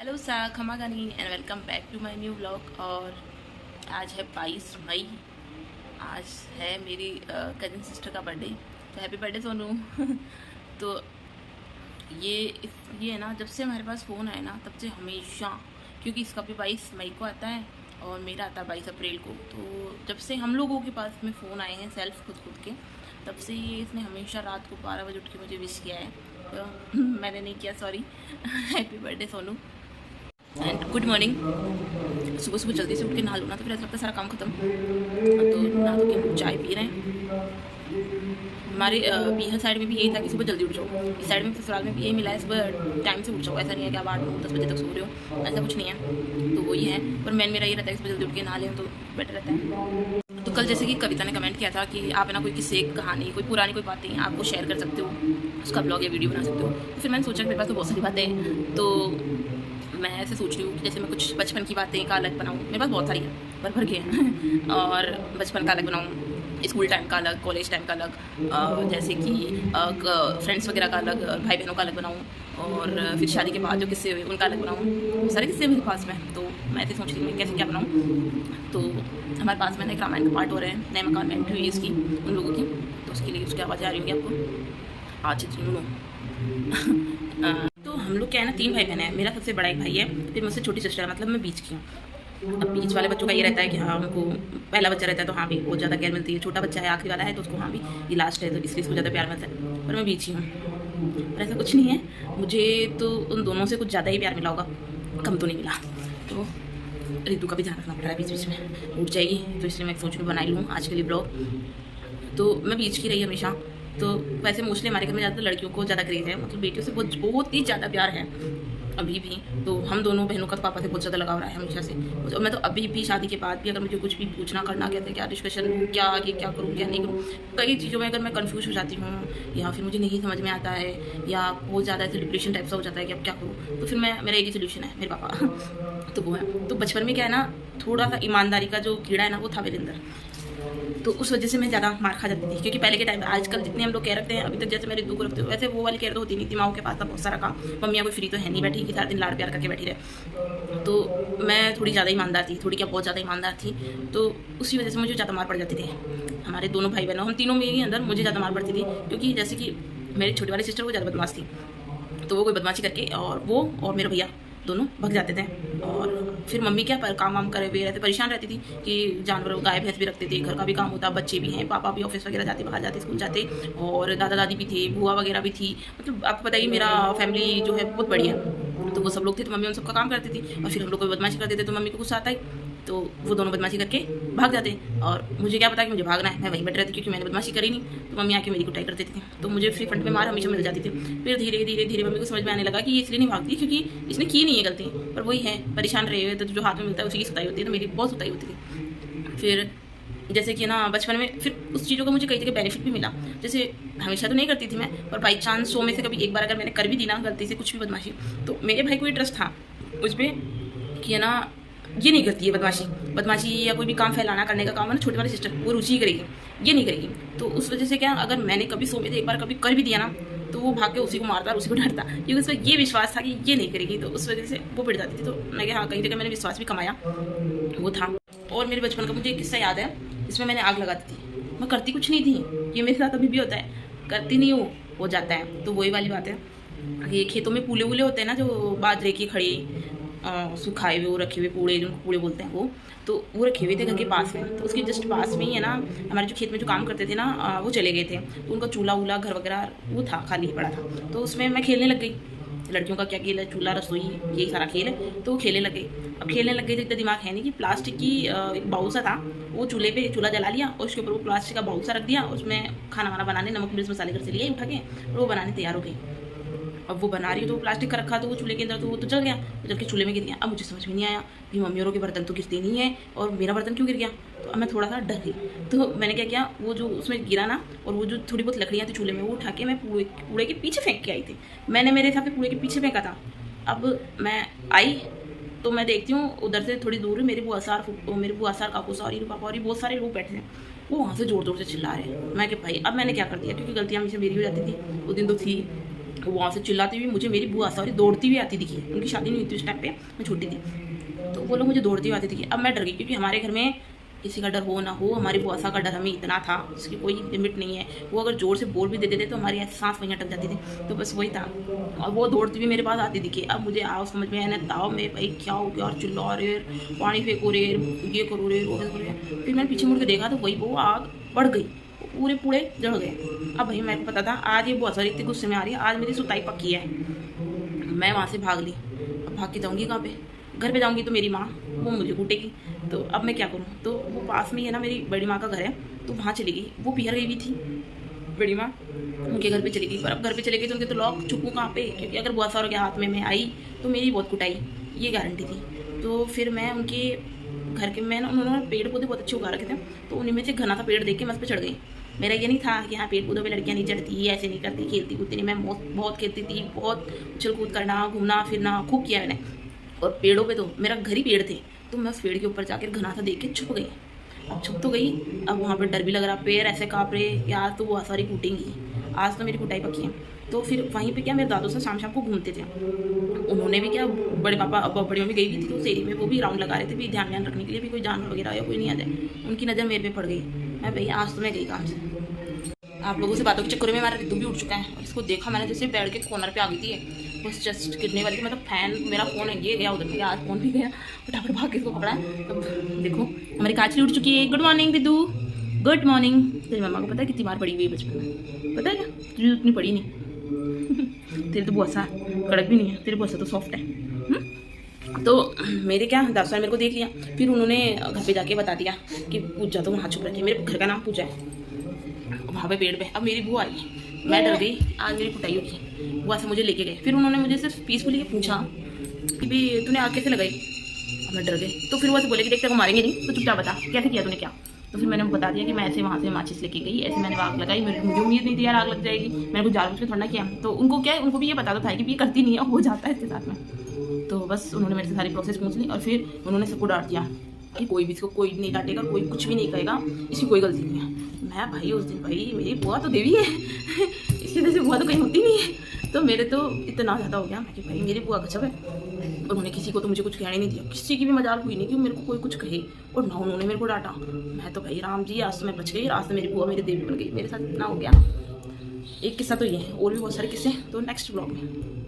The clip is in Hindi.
हेलो सा खमा गानी and welcome back to my new vlog. और आज है 22 मई। आज है मेरी कज़न सिस्टर का बर्थडे, तो हैप्पी बर्थडे सोनू। तो ये है ना, जब से हमारे पास फ़ोन आया ना तब से हमेशा, क्योंकि इसका भी 22 मई को आता है और मेरा आता है 22 अप्रैल को। तो जब से हम लोगों के पास में फ़ोन आए हैं सेल्फ खुद के, तब से ये इसने हमेशा रात को 12 बजे उठ के मुझे विश किया है। तो मैंने नहीं किया, sorry. Happy birthday Sonu and good morning. सुबह सुबह जल्दी से उठ के नहा लो ना, तो फिर ऐसा लगता है सारा काम खत्म। तो नहा धो के हम चाय पी रहे हैं। हमारे बिहार साइड में भी यही था कि सुबह जल्दी उठ जाओ। इस साइड में ससुराल में भी यही मिला है, सुबह टाइम से उठ जाओ। ऐसा नहीं है कि आप 8-9-10 बजे तक सो रहे हो, ऐसा कुछ नहीं है। तो वही है, पर मेरा ये रहता है कि सुबह जल्दी उठ के नहा लें तो बेटर रहता है। तो कल जैसे कि कविता ने कमेंट किया था कि आप है ना कोई किस्से, कहानी, कोई पुरानी कोई बातें आपको शेयर कर सकते हो, उसका ब्लॉग या वीडियो बना सकते हो। तो फिर मैंने सोचा कि मेरे पास तो बहुत सारी बातें हैं, तो मैं ऐसे सोच रही हूँ कि जैसे मैं कुछ बचपन की बातें का अलग बनाऊँ। मेरे पास बहुत सारी हैं, भर के हैं। और बचपन का अलग बनाऊँ, स्कूल टाइम का अलग, कॉलेज टाइम का अलग, जैसे कि फ्रेंड्स वगैरह का अलग, भाई बहनों का अलग बनाऊँ, और फिर शादी के बाद जो किस्से हुए उनका अलग बनाऊँ। सारे किस्से मेरे पास में, तो मैं ऐसे सोच रही हूँ कैसे क्या बनाऊँ। तो हमारे पास में एक रामायण का पार्ट हो रहे हैं, नए मकान में एंट्री हुई इसकी उन लोगों की, तो उसके लिए उसकी आवाज़ आ रही होगी आपको। अच्छा जी सुनो। तो हम लोग क्या है ना, 3 भाई बहन हैं। मेरा सबसे बड़ा एक भाई है, फिर मुझसे छोटी सिस्टर है, मतलब मैं बीच की हूँ। अब बीच वाले बच्चों का ये रहता है कि हाँ, उनको पहला बच्चा रहता है तो हाँ भी बहुत ज़्यादा केयर मिलती है। छोटा बच्चा है, आखिरी वाला है, तो उसको हाँ भी ये लास्ट है तो इसलिए इसको ज़्यादा प्यार मिलता है। पर मैं बीच ही हूँ, पर ऐसा कुछ नहीं है। मुझे तो उन दोनों से कुछ ज़्यादा ही प्यार मिला होगा, कम तो नहीं मिला। तो रितु का भी ध्यान रखना पड़ रहा है, बीच बीच में उठ जाएगी, तो इसलिए मैं सोच रही हूँ बना लूँ आज के लिए ब्लॉग। तो मैं बीच की रही हमेशा। तो वैसे मोस्टली हमारे घर में ज़्यादातर लड़कियों को ज़्यादा क्रेज़ है, मतलब बेटियों से बहुत ही ज़्यादा प्यार है अभी भी। तो हम दोनों बहनों का तो पापा से बहुत ज़्यादा लगाव रहा है हमेशा से। और मैं तो अभी भी शादी के बाद भी अगर मुझे कुछ भी पूछना करना, कहते हैं क्या डिस्कशन, क्या आगे क्या करूँ क्या नहीं करूँ, कई चीज़ों में अगर मैं कन्फ्यूज हो जाती हूँ या फिर मुझे नहीं समझ में आता है या बहुत ज़्यादा ऐसे डिप्रेशन टाइप सा हो जाता है कि अब क्या करूँ, तो फिर मेरा एक ही सोल्यूशन है, मेरे पापा। तो वो है। तो बचपन में क्या है ना, थोड़ा सा ईमानदारी का जो कीड़ा है ना वो था मेरे अंदर, तो उस वजह से मैं ज़्यादा मार खा जाती थी। क्योंकि पहले के टाइम में, आजकल जितने हम लोग केयर रखते हैं अभी तक, जैसे मेरे दुख रखते हो वैसे वो वाली केयर तो होती नहीं थी। माओ के पास था बहुत सारा काम, मम्मियाँ कोई फ्री तो है नहीं बैठी कि सारा दिन लाड़ प्यार करके बैठी रहे। तो मैं थोड़ी ज़्यादा ईमानदार थी, थोड़ी क्या बहुत ज़्यादा ईमानदार थी। तो उसी वजह से मुझे ज़्यादा मार पड़ जाती थी। हमारे दोनों भाई बहनों, हम तीनों में ही अंदर मुझे ज़्यादा मार पड़ती थी। क्योंकि जैसे कि मेरी छोटी वाली सिस्टर वो ज़्यादा बदमाश थी, तो वो कोई बदमाशी करके और वो और मेरे भैया दोनों भग जाते थे। और फिर मम्मी क्या पर काम वाम करे हुए रहते, परेशान रहती थी कि जानवर गाय भैंस भी रखते थे, घर का भी काम होता, बच्चे भी हैं, पापा भी ऑफिस वगैरह जाते, बाहर जाते, स्कूल जाते, और दादा दादी भी थे, बुआ वगैरह भी थी। मतलब आपको पता ही मेरा फैमिली जो है बहुत बड़ी है, तो वो सब लोग थे, तो मम्मी उन सबका काम करती थी। और फिर हम लोग कोई बदमाशी करते थे तो मम्मी को गुस्सा आता ही, तो वो दोनों बदमाशी करके भाग जाते। और मुझे क्या पता कि मुझे भागना है, मैं वहीं बैठ रहती क्योंकि मैंने बदमाशी करी नहीं। तो मम्मी आके मेरी कुटाई कर देती थी, तो मुझे फ्री फंड में मार हमेशा मिल जाती थी। फिर धीरे धीरे धीरे मम्मी को समझ में आने लगा कि ये इसलिए नहीं भागती क्योंकि इसने की नहीं है गलती, पर वही है परेशान रहे हुए, तो जो हाथ में मिलता है उसी की सुताई होती है। तो मेरी बहुत सुताई होती थी। फिर जैसे कि ना बचपन में फिर उस चीज़ों का मुझे कई जगह बेनिफिट भी मिला। जैसे हमेशा तो नहीं करती थी मैं, पर बाई चांस 100 में से कभी एक बार अगर मैंने कर भी दी ना गलती से कुछ भी बदमाशी, तो मेरे भाई को ये ट्रस्ट था मुझ पर कि है ना ये नहीं करती है बदमाशी या कोई भी काम फैलाना करने का काम है ना, छोटी वाली सिस्टर वो रुचि करेगी, ये नहीं करेगी। तो उस वजह से क्या, अगर मैंने कभी 100 में से एक बार कभी कर भी दिया ना, तो वो भाग के उसी को मारता और उसी को डरता, क्योंकि उस पर ये विश्वास था कि ये नहीं करेगी। तो उस वजह से वो पिट जाती थी। तो मैं क्या, हाँ कई जगह मैंने विश्वास भी कमाया, वो था। और मेरे बचपन का मुझे एक किस्सा याद है, इसमें मैंने आग लगाती थी। मैं करती कुछ नहीं थी, ये मेरे साथ अभी भी होता है, करती नहीं हूँ, हो जाता है। तो वही वाली बात है, ये खेतों में पूले वूले होते हैं ना, जो बाजरे की खड़ी सुखाए हुए वो रखे हुए पूड़े, जिनको पूड़े बोलते हैं तो वो रखे हुए थे घर के पास में। तो उसके जस्ट पास में ही है ना, हमारे जो खेत में जो काम करते थे ना वो चले गए थे, तो उनका चूल्हा वूल्हा घर वगैरह वो था, खाली पड़ा था। तो उसमें मैं खेलने लग गई। लड़कियों का क्या खेल है, चूल्हा रसोई यही सारा खेल है। तो वो खेलने लग गई। अब खेलने लग गई तो इतना दिमाग है नहीं कि प्लास्टिक की एक बाउल सा था, वो चूल्हे पे चूल्हा जला लिया और उसके ऊपर वो प्लास्टिक का बाउल सा रख दिया, उसमें खाना वाना बनाने, नमक मिर्च मसाले घर से लिए उठा के, और वो बनाने तैयार हो गई। अब वो बना रही है तो वो प्लास्टिक का रखा, तो वो चूल्हे के अंदर, तो वो तो जल गया, तो जल के चूल्हे में गिर गया। अब मुझे समझ में नहीं आया कि मम्मी औरों के बर्तन तो गिरते नहीं है और मेरा बर्तन क्यों गिर गया। तो अब मैं थोड़ा सा डर गई। तो मैंने क्या किया, वो जो उसमें गिरा ना, और वो जो थोड़ी बहुत लकड़ियाँ थी चूल्हे में, वो उठा के मैं कूड़े के पीछे फेंक के आई थी। मैंने मेरे हिसाब से कूड़े के पीछे फेंका था। अब मैं आई तो मैं देखती हूँ उधर से थोड़ी दूर मेरे बुआ सार काकू सारी पापा और बहुत सारे लोग बैठे हैं, वो वहाँ से ज़ोर ज़ोर से चिल्ला रहे हैं। मैं कि भाई अब मैंने क्या कर दिया, क्योंकि गलतियाँ हमेशा मेरी हो जाती थी, वो दिन तो थी। वो वहाँ से चिल्लाती हुई मुझे मेरी बुआ सारी दौड़ती हुई आती दिखी। उनकी शादी नहीं हुई थी उस टाइम पे, मैं छोटी थी। तो वो लोग मुझे दौड़ती हुई आती दिखी। अब मैं डर गई, क्योंकि हमारे घर में किसी का डर हो ना हो, हमारी बुआ सा का डर हमें इतना था जिसकी कोई लिमिट नहीं है। वो अगर जोर से बोल भी देते थे तो हमारी ऐसी सांस वहीं अटक जाती थी। तो बस वही था, और वो दौड़ती हुई मेरे पास आती दिखी। अब मुझे आओ समझ में आया ना, ताव में भाई क्या हो गया, और चिल्ला रे, पानी फेंको रे, ये करो रे, वो करो रे। फिर मैंने पीछे मुड़ के देखा तो वही वो आग बढ़ गई, पूरे पूरे जल गए। अब भाई मेरे को पता था आज ये बहुत सारी इतनी गुस्से में आ रही है, आज मेरी सुताई पक्की है। मैं वहाँ से भाग ली। अब भाग के जाऊँगी कहाँ पे? घर पे जाऊँगी तो मेरी माँ वो मुझे कूटेगी। तो अब मैं क्या करूँ? तो वो पास में ही है ना, मेरी बड़ी माँ का घर है, तो वहाँ चली गई। वो पिहर गई हुई थी बड़ी माँ, उनके घर पे चली गई। पर अब घर पे चले गई तो उनके तो लॉक छुपूँ कहाँ पे? क्योंकि अगर बुआ सारों के हाथ में मैं आई तो मेरी बहुत कुटाई, ये गारंटी थी। तो फिर मैं उनके घर के में उन्होंने पेड़ पौधे बहुत अच्छे उगा रखे थे, तो उन्हीं में से घना सा पेड़ देख के मैं उस पर चढ़ गई। मेरा ये नहीं था कि हाँ पेड़ पौधों पे लड़कियाँ नहीं चढ़ती, ऐसे नहीं करती, खेलती कूदती नहीं। मैं बहुत खेलती थी, बहुत उछल कूद करना, घूमना फिरना खूब किया मैंने। और पेड़ों पे तो मेरा घर ही पेड़ थे, तो मैं उस पेड़ के ऊपर जाकर घना सा देख के छुप गई। अब छुप तो गई, अब वहाँ पर डर भी लग रहा, पैर ऐसे काँप रहे कि आज तो वो सारी कूटेंगी, आज तो मेरी कुटाई पक्की है। तो फिर वहीं पे क्या मेरे दादू से शाम शाम को घूमते थे। उन्होंने भी क्या, बड़े पापा बड़ी मम्मी गई भी थी तो उस एरिया में वो भी राउंड लगा रहे थे, भी ध्यान रखने के लिए भी कोई जानवर वगैरह या कोई नहीं आ जाए। उनकी नज़र मेरे पे पड़ गई। मैं भाई आज तो मैं गई काम से। आप लोगों से बातों के चक्कर में हमारा रिद्धू भी उठ चुका है। इसको देखा मैंने जैसे बेड के कॉर्नर पे आ गई थी, बस जस्ट गिरने वाली थी। मतलब फैन, मेरा फ़ोन है, ये गया उधर में, आज फ़ोन भी गया, फटाफट भाग के इसको पकड़ा। अब देखो हमारी कांचली उठ चुकी है। गुड मॉर्निंग दिदू, गुड मॉर्निंग। तेरी मम्मा को पता है कितनी बार पड़ी हुई है बचपन में? पता है क्या? तुझे उतनी पड़ी नहीं। तेरी तो बहुत सा कड़क भी नहीं है, तेरी बहुत सा तो सॉफ्ट है। तो मेरे क्या दादा ने मेरे को देख लिया, फिर उन्होंने घर पे जाके बता दिया कि पूजा तो वहाँ छुप रखी है। मेरे घर का नाम पूजा है, वहाँ पे पेड़ पे। अब मेरी बुआ आई, मैं डर गई, आज मेरी कुटाई होगी। बुआ से मुझे लेके गए, फिर उन्होंने मुझे सिर्फ पीसफुली पूछा कि भाई तूने आग कैसे लगाई? अब मैं डर गई। तो फिर वो से बोले कि देखते को मारेंगे नहीं, तो चुपचाप बता कैसे किया तूने क्या? तो फिर मैंने बता दिया कि मैं ऐसे वहाँ से माचिस लेके गई, ऐसे मैंने आग लगाई, मुझे उम्मीद नहीं थी यार आग लग जाएगी, मैंने कुछ जानबूझ के थोड़ा किया। तो उनको क्या है, उनको भी ये पता था कि ये करती नहीं है, हो जाता है इसके साथ में। तो बस उन्होंने मेरे से सारी प्रोसेस पूछ ली, और फिर उन्होंने सबको डांट दिया कि कोई भी इसको कोई नहीं डांटेगा, कोई कुछ भी नहीं कहेगा, इसकी कोई गलती नहीं है। मैं भाई उस दिन भाई मेरी बुआ तो देवी है इसकी वजह से बुआ तो कहीं होती नहीं है। तो मेरे तो इतना ज़्यादा हो गया कि भाई मेरी बुआ गजब है। उन्होंने किसी को तो मुझे कुछ कहने नहीं दिया, किसी की भी मजाल हुई नहीं कि मेरे को कोई कुछ कहे, और ना उन्होंने मेरे को डांटा। मैं तो भाई राम जी आज तो मैं बच गई, आज तो मेरी बुआ मेरी देवी बन गई। मेरे साथ इतना हो गया। एक किस्सा तो ये है, और भी बहुत सारे किस्से तो नेक्स्ट ब्लॉग में।